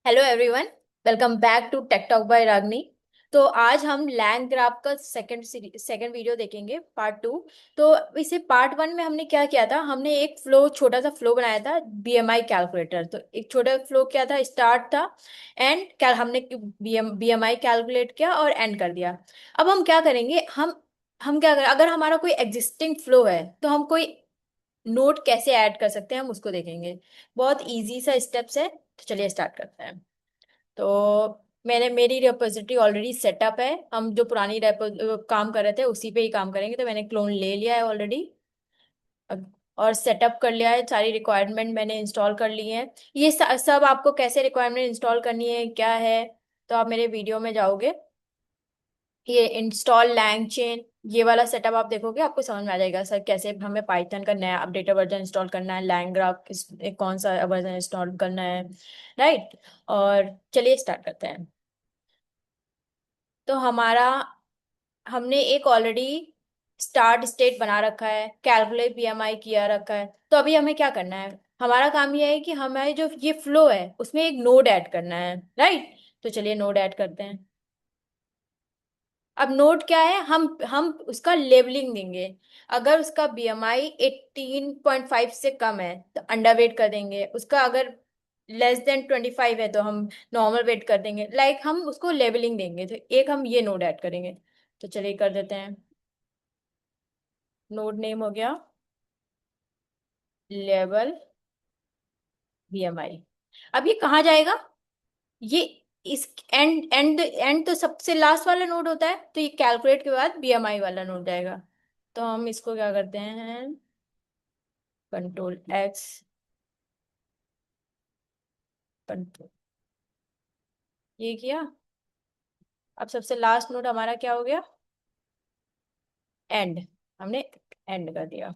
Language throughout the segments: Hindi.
Hello everyone. Welcome back to tech talk by Ragini. तो आज हम लैंड ग्राफ का सेकंड वीडियो देखेंगे, पार्ट टू। तो इसे पार्ट वन में हमने क्या किया था, हमने एक फ्लो, छोटा सा फ्लो बनाया था, बीएमआई कैलकुलेटर। तो एक छोटा फ्लो क्या था, स्टार्ट था, एंड क्या हमने बीएमआई कैलकुलेट किया और एंड कर दिया। अब हम क्या करेंगे, हम क्या करें, अगर हमारा कोई एग्जिस्टिंग फ्लो है तो हम कोई नोट कैसे ऐड कर सकते हैं, हम उसको देखेंगे। बहुत इजी सा स्टेप्स है, तो चलिए स्टार्ट करते हैं। तो मेरी रेपोजिटरी ऑलरेडी सेटअप है। हम जो पुरानी रेपो काम कर रहे थे उसी पे ही काम करेंगे, तो मैंने क्लोन ले लिया है ऑलरेडी और सेटअप कर लिया है। सारी रिक्वायरमेंट मैंने इंस्टॉल कर ली है। ये सब आपको कैसे रिक्वायरमेंट इंस्टॉल करनी है, क्या है, तो आप मेरे वीडियो में जाओगे, ये इंस्टॉल लैंग चेन, ये वाला सेटअप आप देखोगे, आपको समझ में आ जाएगा सर कैसे हमें पाइथन का नया अपडेटेड वर्जन इंस्टॉल करना है, लैंग ग्राफ कौन सा वर्जन इंस्टॉल करना है, राइट। और चलिए स्टार्ट करते हैं। तो हमने एक ऑलरेडी स्टार्ट स्टेट बना रखा है, कैलकुलेट बीएमआई किया रखा है। तो अभी हमें क्या करना है, हमारा काम यह है कि हमारे जो ये फ्लो है उसमें एक नोड ऐड करना है, राइट। तो चलिए नोड ऐड करते हैं। अब नोट क्या है, हम उसका लेबलिंग देंगे। अगर उसका बीएमआई 18.5 से कम है तो अंडर वेट कर देंगे उसका, अगर लेस देन 25 है तो हम नॉर्मल वेट कर देंगे। हम उसको लेबलिंग देंगे, तो एक हम ये नोड ऐड करेंगे। तो चलिए कर देते हैं। नोड नेम हो गया लेवल बीएमआई। अब ये कहाँ जाएगा, ये इस एंड तो सबसे लास्ट वाला नोड होता है, तो ये कैलकुलेट के बाद बीएमआई वाला नोड जाएगा। तो हम इसको क्या करते हैं, कंट्रोल एक्स, कंट्रोल ये किया। अब सबसे लास्ट नोड हमारा क्या हो गया, एंड। हमने एंड कर दिया,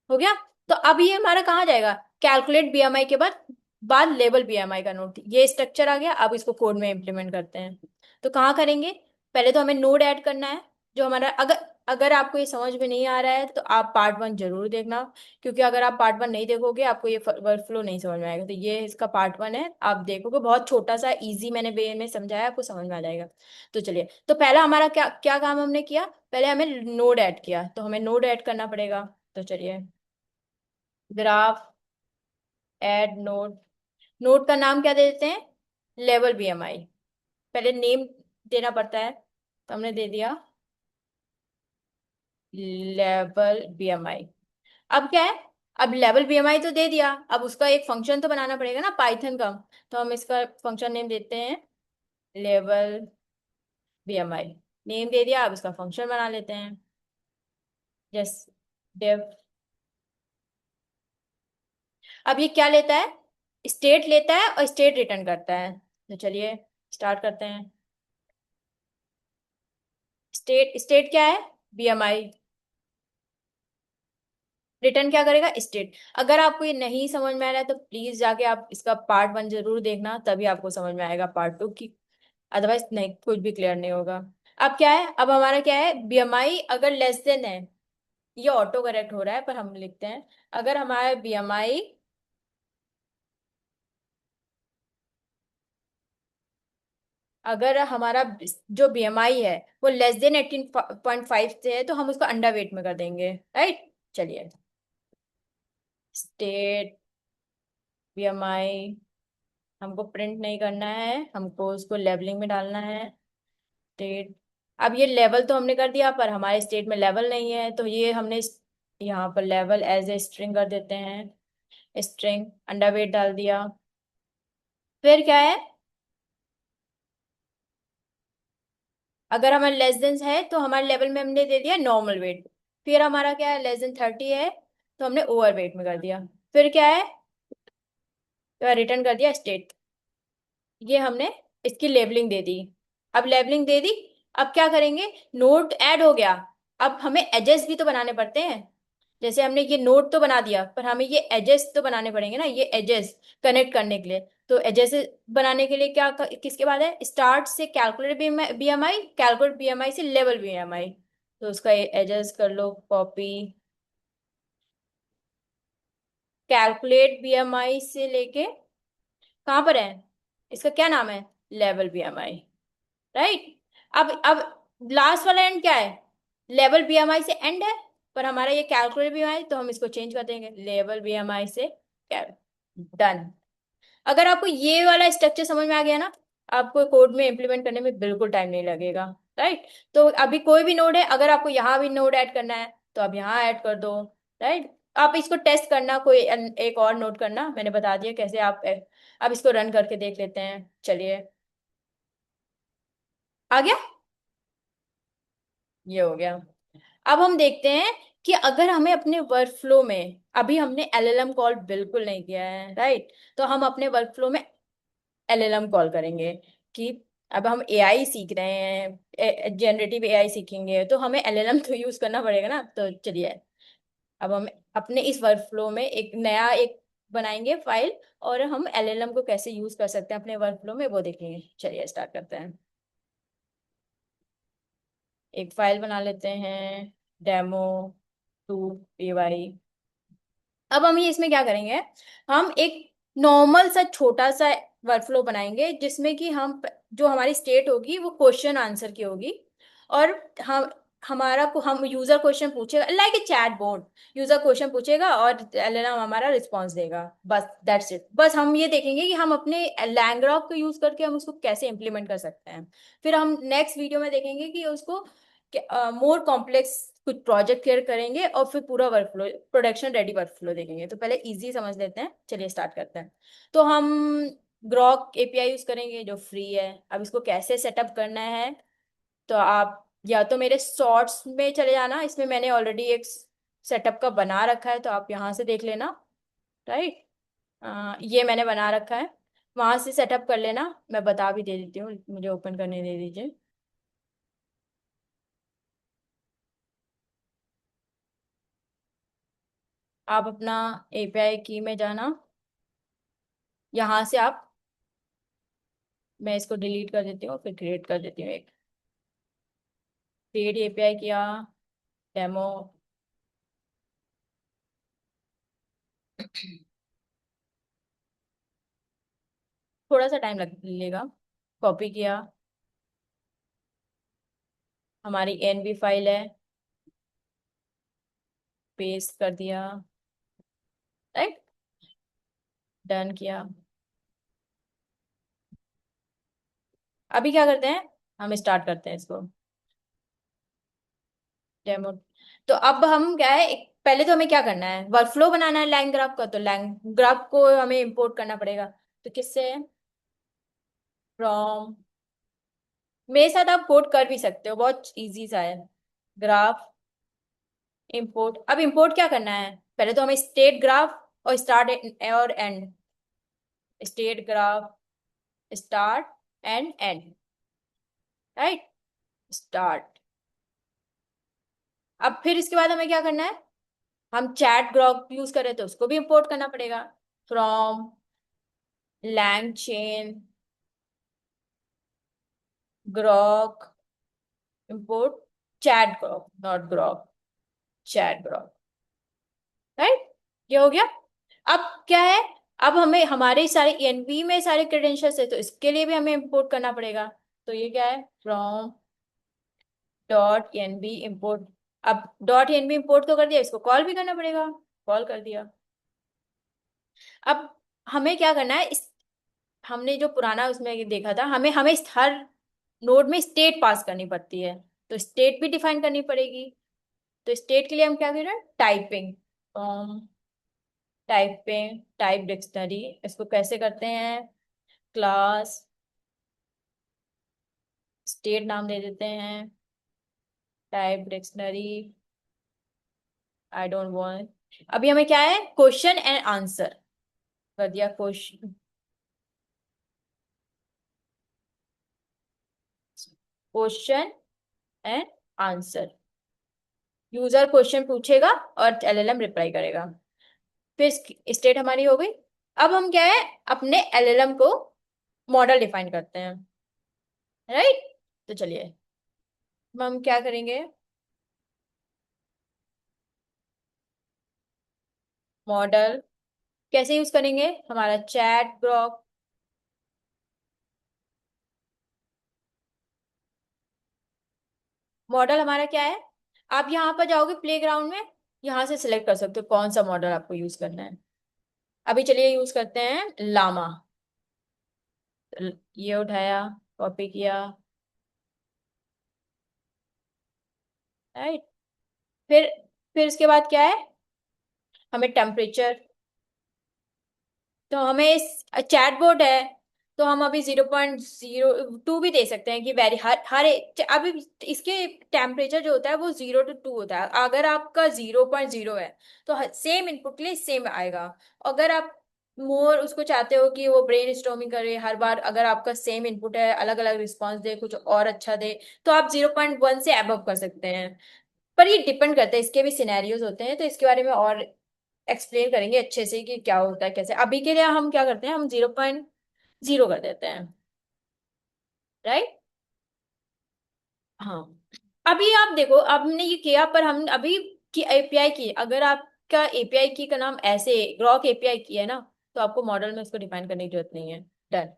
हो गया। तो अब ये हमारा कहाँ जाएगा, कैलकुलेट बीएमआई के बाद लेवल बीएमआई का नोड, ये स्ट्रक्चर आ गया। अब इसको कोड में इम्प्लीमेंट करते हैं। तो कहाँ करेंगे, पहले तो हमें नोड ऐड करना है। जो हमारा, अगर अगर आपको ये समझ में नहीं आ रहा है तो आप पार्ट वन जरूर देखना, क्योंकि अगर आप पार्ट वन नहीं देखोगे आपको ये वर्कफ्लो नहीं समझ में आएगा। तो ये इसका पार्ट वन है, आप देखोगे, बहुत छोटा सा इजी मैंने वे में समझाया, आपको समझ में आ जाएगा। तो चलिए, तो पहला हमारा क्या क्या काम हमने किया, पहले हमें नोड ऐड किया, तो हमें नोड ऐड करना पड़ेगा। तो चलिए, ग्राफ एड नोड, नोड का नाम क्या दे देते हैं, लेवल बीएमआई। पहले नेम देना पड़ता है, तो हमने दे दिया लेवल बीएमआई। अब क्या है, अब लेवल बीएमआई तो दे दिया, अब उसका एक फंक्शन तो बनाना पड़ेगा ना पाइथन का। तो हम इसका फंक्शन नेम देते हैं लेवल बीएमआई। नेम दे दिया, अब इसका फंक्शन बना लेते हैं, जस डेव। अब ये क्या लेता है, स्टेट लेता है और स्टेट रिटर्न करता है। तो चलिए स्टार्ट करते हैं। स्टेट स्टेट क्या है, बीएमआई। रिटर्न क्या करेगा, स्टेट। अगर आपको ये नहीं समझ में आ रहा है तो प्लीज जाके आप इसका पार्ट वन जरूर देखना, तभी आपको समझ में आएगा पार्ट टू की, अदरवाइज नहीं, कुछ भी क्लियर नहीं होगा। अब क्या है, अब हमारा क्या है, बीएमआई अगर लेस देन है, ये ऑटो करेक्ट हो रहा है पर हम लिखते हैं, अगर हमारा बीएमआई, अगर हमारा जो बीएमआई है वो लेस देन 18.5 से है तो हम उसको अंडर वेट में कर देंगे, राइट। चलिए, स्टेट बीएमआई हमको प्रिंट नहीं करना है, हमको उसको लेबलिंग में डालना है, स्टेट। अब ये लेवल तो हमने कर दिया पर हमारे स्टेट में लेवल नहीं है, तो ये हमने यहाँ पर लेवल एज ए स्ट्रिंग कर देते हैं, स्ट्रिंग अंडरवेट डाल दिया। फिर क्या है, अगर हमारा लेस देन है तो हमारे लेवल में हमने दे दिया नॉर्मल वेट। फिर हमारा क्या है, लेस देन 30 है तो हमने ओवर वेट में कर दिया। फिर क्या है, रिटर्न कर दिया स्टेट। ये हमने इसकी लेबलिंग दे दी। अब लेबलिंग दे दी, अब क्या करेंगे, नोट ऐड हो गया। अब हमें एजेस भी तो बनाने पड़ते हैं। जैसे हमने ये नोट तो बना दिया पर हमें ये एजेस तो बनाने पड़ेंगे ना, ये एजेस कनेक्ट करने के लिए। तो एजेस बनाने के लिए क्या किसके बाद है, स्टार्ट से कैलकुलेट बीएमआई, कैलकुलेट बीएमआई से लेवल बीएमआई। तो उसका एजेस कर लो कॉपी, कैलकुलेट बीएमआई से लेके कहाँ पर है, इसका क्या नाम है, लेवल बीएमआई, राइट। अब लास्ट वाला एंड क्या है, लेवल बीएमआई से एंड है, पर हमारा ये कैलकुलेट बीएमआई, तो हम इसको चेंज कर देंगे लेवल बीएमआई से कैल, डन। अगर आपको ये वाला स्ट्रक्चर समझ में आ गया ना, आपको कोड में इम्प्लीमेंट करने में बिल्कुल टाइम नहीं लगेगा, राइट। तो अभी कोई भी नोड है, अगर आपको यहाँ भी नोड ऐड करना है तो आप यहाँ ऐड कर दो, राइट। आप इसको टेस्ट करना, कोई एक और नोट करना, मैंने बता दिया कैसे आप अब इसको रन करके देख लेते हैं, चलिए। आ गया, ये हो गया। अब हम देखते हैं कि अगर हमें अपने वर्कफ्लो में, अभी हमने एलएलएम कॉल बिल्कुल नहीं किया है, राइट। तो हम अपने वर्कफ्लो में एलएलएम कॉल करेंगे कि अब हम एआई सीख रहे हैं, जनरेटिव एआई सीखेंगे, तो हमें एलएलएम तो यूज करना पड़ेगा ना, तो चलिए। अब हम अपने इस वर्कफ्लो में एक नया एक बनाएंगे फाइल, और हम एलएलएम को कैसे यूज कर सकते हैं अपने वर्कफ्लो में वो देखेंगे, चलिए स्टार्ट करते हैं। एक फाइल बना लेते हैं, डेमो टू पीवाई। अब हम ये इसमें क्या करेंगे, हम एक नॉर्मल सा छोटा सा वर्कफ्लो बनाएंगे, जिसमें कि हम जो हमारी स्टेट होगी वो क्वेश्चन आंसर की होगी, और हम हमारा को हम यूजर क्वेश्चन पूछेगा, like a chat board, user question पूछेगा और एलएलएम हमारा रिस्पॉन्स देगा, बस दैट्स इट। बस हम ये देखेंगे कि हम अपने लैंग्रॉक को यूज करके हम उसको कैसे इम्प्लीमेंट कर सकते हैं। फिर हम नेक्स्ट वीडियो में देखेंगे कि उसको मोर कॉम्प्लेक्स कुछ प्रोजेक्ट क्लियर करेंगे, और फिर पूरा वर्कफ्लो, प्रोडक्शन रेडी वर्कफ्लो देखेंगे। तो पहले इजी समझ लेते हैं, चलिए स्टार्ट करते हैं। तो हम ग्रॉक एपीआई यूज करेंगे जो फ्री है। अब इसको कैसे सेटअप करना है, तो आप या तो मेरे शॉर्ट्स में चले जाना, इसमें मैंने ऑलरेडी एक सेटअप का बना रखा है, तो आप यहाँ से देख लेना, राइट। ये मैंने बना रखा है, वहां से सेटअप कर लेना, मैं बता भी दे देती हूँ, मुझे ओपन करने दे दीजिए। आप अपना एपीआई की में जाना, यहाँ से आप, मैं इसको डिलीट कर देती हूँ, फिर क्रिएट कर देती हूँ एक, क्रिएट एपीआई किया, डेमो। थोड़ा सा टाइम लगेगा, कॉपी किया, हमारी एनवी फाइल है, पेस्ट कर दिया, राइट, डन किया। अभी क्या करते हैं, हम स्टार्ट करते हैं इसको, डेमो। तो अब हम क्या है, पहले तो हमें क्या करना है, वर्कफ्लो बनाना है लाइन ग्राफ का, तो लाइन ग्राफ को हमें इंपोर्ट करना पड़ेगा। तो किससे, फ्रॉम, मेरे साथ आप कोड कर भी सकते हो, बहुत इजी सा है, ग्राफ इंपोर्ट। अब इंपोर्ट क्या करना है, पहले तो हमें स्टेट ग्राफ और स्टार्ट और and, state graph, start and and, right, start. अब फिर इसके बाद हमें क्या करना है, हम चैट ग्राफ यूज करें तो उसको भी इंपोर्ट करना पड़ेगा, from LangChain Groq import chat Groq, not Groq, chat Groq, right. ये हो गया। अब क्या है, अब हमें हमारे सारे एनवी में सारे क्रेडेंशियल्स है, तो इसके लिए भी हमें इंपोर्ट करना पड़ेगा। तो ये क्या है, फ्रॉम डॉट एनवी इंपोर्ट। अब डॉट एनवी इंपोर्ट तो कर दिया, इसको कॉल भी करना पड़ेगा, कॉल कर दिया। अब हमें क्या करना है, इस हमने जो पुराना उसमें देखा था, हमें हमें हर नोड में स्टेट पास करनी पड़ती है, तो स्टेट भी डिफाइन करनी पड़ेगी। तो स्टेट के लिए हम क्या कर रहे हैं, टाइपिंग, टाइपिंग टाइप डिक्शनरी, इसको कैसे करते हैं, क्लास स्टेट नाम दे देते हैं, type dictionary, I don't want. अभी हमें क्या है, क्वेश्चन एंड आंसर कर दिया, question, question and answer, user question पूछेगा और एलएलएम रिप्लाई करेगा। फिर स्टेट हमारी हो गई। अब हम क्या है, अपने एलएलएम को मॉडल डिफाइन करते हैं, राइट। तो चलिए, अब हम क्या करेंगे, मॉडल कैसे यूज करेंगे? हमारा चैट ग्रॉक मॉडल हमारा क्या है? आप यहाँ पर जाओगे प्लेग्राउंड में, यहाँ से सिलेक्ट कर सकते हो कौन सा मॉडल आपको यूज करना है। अभी चलिए यूज करते हैं लामा। ये उठाया, कॉपी किया, राइट। फिर फिर इसके बाद क्या है? हमें टेम्परेचर, तो हमें चैट बोर्ड है, तो हम अभी 0.02 भी दे सकते हैं कि वेरी अभी इसके टेम्परेचर जो होता है वो 0 to 2 होता है। अगर आपका 0.0 है तो सेम इनपुट के लिए सेम आएगा। अगर आप मोर उसको चाहते हो कि वो ब्रेन स्टॉर्मिंग करे हर बार, अगर आपका सेम इनपुट है अलग अलग रिस्पॉन्स दे कुछ और अच्छा दे, तो आप 0.1 से अबव कर सकते हैं। पर ये डिपेंड करता है, इसके भी सिनेरियोज होते हैं, तो इसके बारे में और एक्सप्लेन करेंगे अच्छे से कि क्या होता है कैसे। अभी के लिए हम क्या करते हैं, हम 0.0 कर देते हैं, राइट। हाँ। अभी आप देखो, अब हमने ये किया, पर हम अभी की एपीआई की, अगर आपका एपीआई की का नाम ऐसे ग्रॉक एपीआई की है ना, तो आपको मॉडल में उसको डिफाइन करने की जरूरत नहीं है। डन।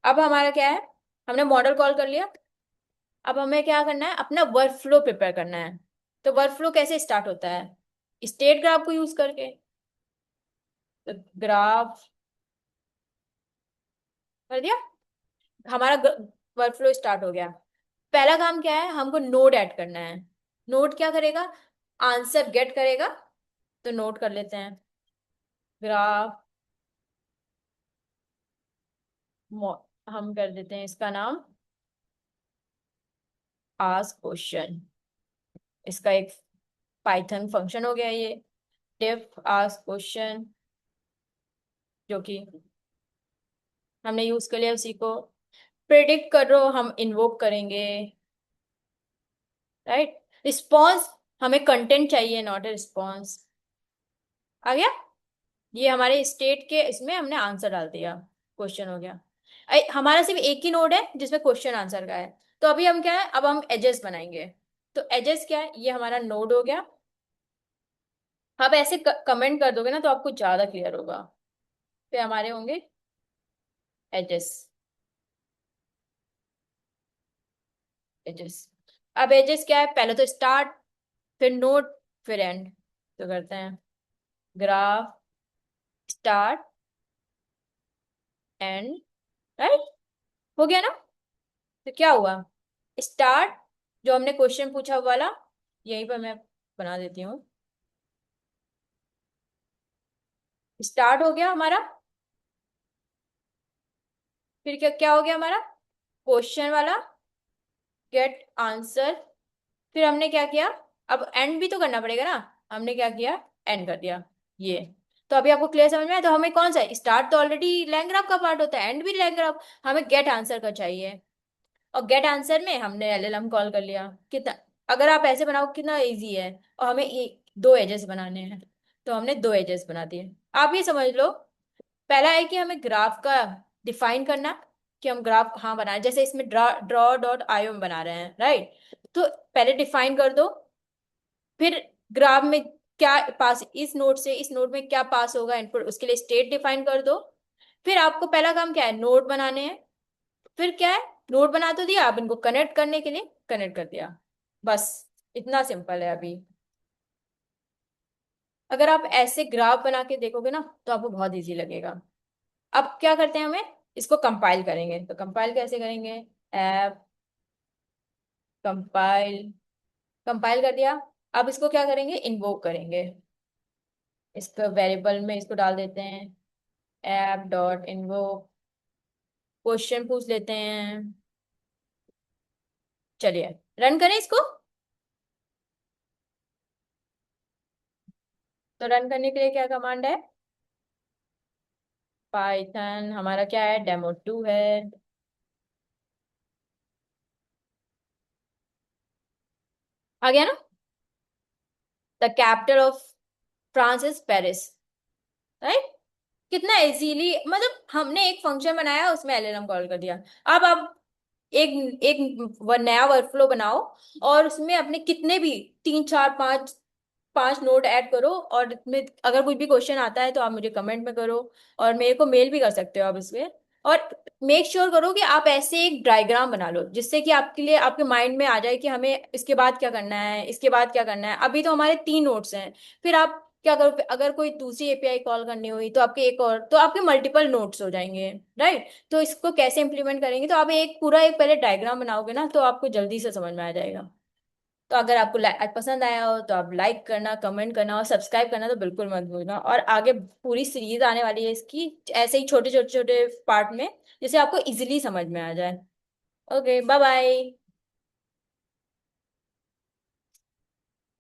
अब हमारा क्या है, हमने मॉडल कॉल कर लिया। अब हमें क्या करना है, अपना वर्क फ्लो प्रिपेयर करना है। तो वर्क फ्लो कैसे स्टार्ट होता है? स्टेट ग्राफ को यूज करके। तो ग्राफ कर दिया, हमारा वर्क फ्लो स्टार्ट हो गया। पहला काम क्या है, हमको नोड ऐड करना है। नोड क्या करेगा? आंसर गेट करेगा। तो नोट कर लेते हैं, ग्राफ, हम कर देते हैं इसका नाम आस्क क्वेश्चन। इसका एक पाइथन फंक्शन हो गया ये, डिफ आस्क क्वेश्चन, जो कि हमने यूज कर लिया। उसी को प्रिडिक्ट करो हम इन्वोक करेंगे, राइट। रिस्पॉन्स, हमें कंटेंट चाहिए नॉट ए रिस्पॉन्स। आ गया? ये हमारे स्टेट के इसमें हमने आंसर डाल दिया, क्वेश्चन हो गया। हमारा सिर्फ एक ही नोड है जिसमें क्वेश्चन आंसर का है। तो अभी हम क्या है, अब हम एजेस बनाएंगे। तो एजेस क्या है, ये हमारा नोड हो गया। आप ऐसे कमेंट कर दोगे ना तो आपको ज्यादा क्लियर होगा। फिर हमारे होंगे एजेस। एजेस, अब एजेस क्या है, पहले तो स्टार्ट, फिर नोड, फिर एंड। तो करते हैं ग्राफ स्टार्ट एंड, राइट। हो गया ना? तो क्या हुआ, स्टार्ट, जो हमने क्वेश्चन पूछा वो वाला, यहीं पर मैं बना देती हूँ। स्टार्ट हो गया हमारा। फिर क्या क्या हो गया हमारा, क्वेश्चन वाला, गेट आंसर। फिर हमने क्या किया, अब एंड भी तो करना पड़ेगा ना। हमने क्या किया, एंड कर दिया ये। तो अभी आपको क्लियर समझ में आया? तो हमें कौन सा है, स्टार्ट तो ऑलरेडी लैंग्राफ का पार्ट होता है, एंड भी लैंग्राफ, हमें गेट आंसर का चाहिए। और गेट आंसर में हमने एलएलएम कॉल कर लिया। कितना, अगर आप ऐसे बनाओ कितना इजी है। और हमें दो एजेस बनाने हैं, तो हमने दो एजेस बना दिए। आप ये समझ लो, पहला है कि हमें ग्राफ का डिफाइन करना, कि हम ग्राफ कहाँ बना रहे हैं। जैसे इसमें ड्रॉ डॉट आईओ में बना रहे हैं, राइट। तो पहले डिफाइन कर दो, फिर ग्राफ में क्या पास, इस नोड से इस नोड में क्या पास होगा इनपुट, उसके लिए स्टेट डिफाइन कर दो। फिर आपको पहला काम क्या है, नोड बनाने हैं। फिर क्या है, नोड बना तो दिया, आप इनको कनेक्ट करने के लिए कनेक्ट कर दिया। बस इतना सिंपल है अभी। अगर आप ऐसे ग्राफ बना के देखोगे ना तो आपको बहुत इजी लगेगा। अब क्या करते हैं, हमें इसको कंपाइल करेंगे। तो कंपाइल कैसे करेंगे, ऐप कंपाइल, कंपाइल कर दिया। अब इसको क्या करेंगे, इन्वोक करेंगे। इसको वेरिएबल में इसको डाल देते हैं, ऐप डॉट इन्वोक, क्वेश्चन पूछ लेते हैं। चलिए रन करें इसको। तो रन करने के लिए क्या कमांड है, पाइथन हमारा क्या है, डेमो 2 है। आ गया ना? The capital of France is Paris, right. कितना इजीली, मतलब हमने एक फंक्शन बनाया उसमें एलएलएम कॉल कर दिया। अब आप एक एक नया वर्कफ्लो बनाओ, और उसमें अपने कितने भी 3 4 5 5 नोट ऐड करो, और में अगर कुछ भी क्वेश्चन आता है तो आप मुझे कमेंट में करो, और मेरे को मेल भी कर सकते हो आप इसमें। और मेक श्योर करो कि आप ऐसे एक डायग्राम बना लो जिससे कि आपके लिए आपके माइंड में आ जाए कि हमें इसके बाद क्या करना है, इसके बाद क्या करना है। अभी तो हमारे 3 नोट्स हैं, फिर आप क्या करो, अगर कोई दूसरी एपीआई कॉल करनी हुई तो आपके एक और, तो आपके मल्टीपल नोट्स हो जाएंगे। राइट, तो इसको कैसे इंप्लीमेंट करेंगे, तो आप एक पूरा एक पहले डायग्राम बनाओगे ना, तो आपको जल्दी से समझ में आ जाएगा। तो अगर आपको पसंद आया हो तो आप लाइक करना, कमेंट करना और सब्सक्राइब करना तो बिल्कुल मत भूलना। और आगे पूरी सीरीज आने वाली है इसकी, ऐसे ही छोटे छोटे छोटे पार्ट में, जिसे आपको इजीली समझ में आ जाए। Okay, bye bye.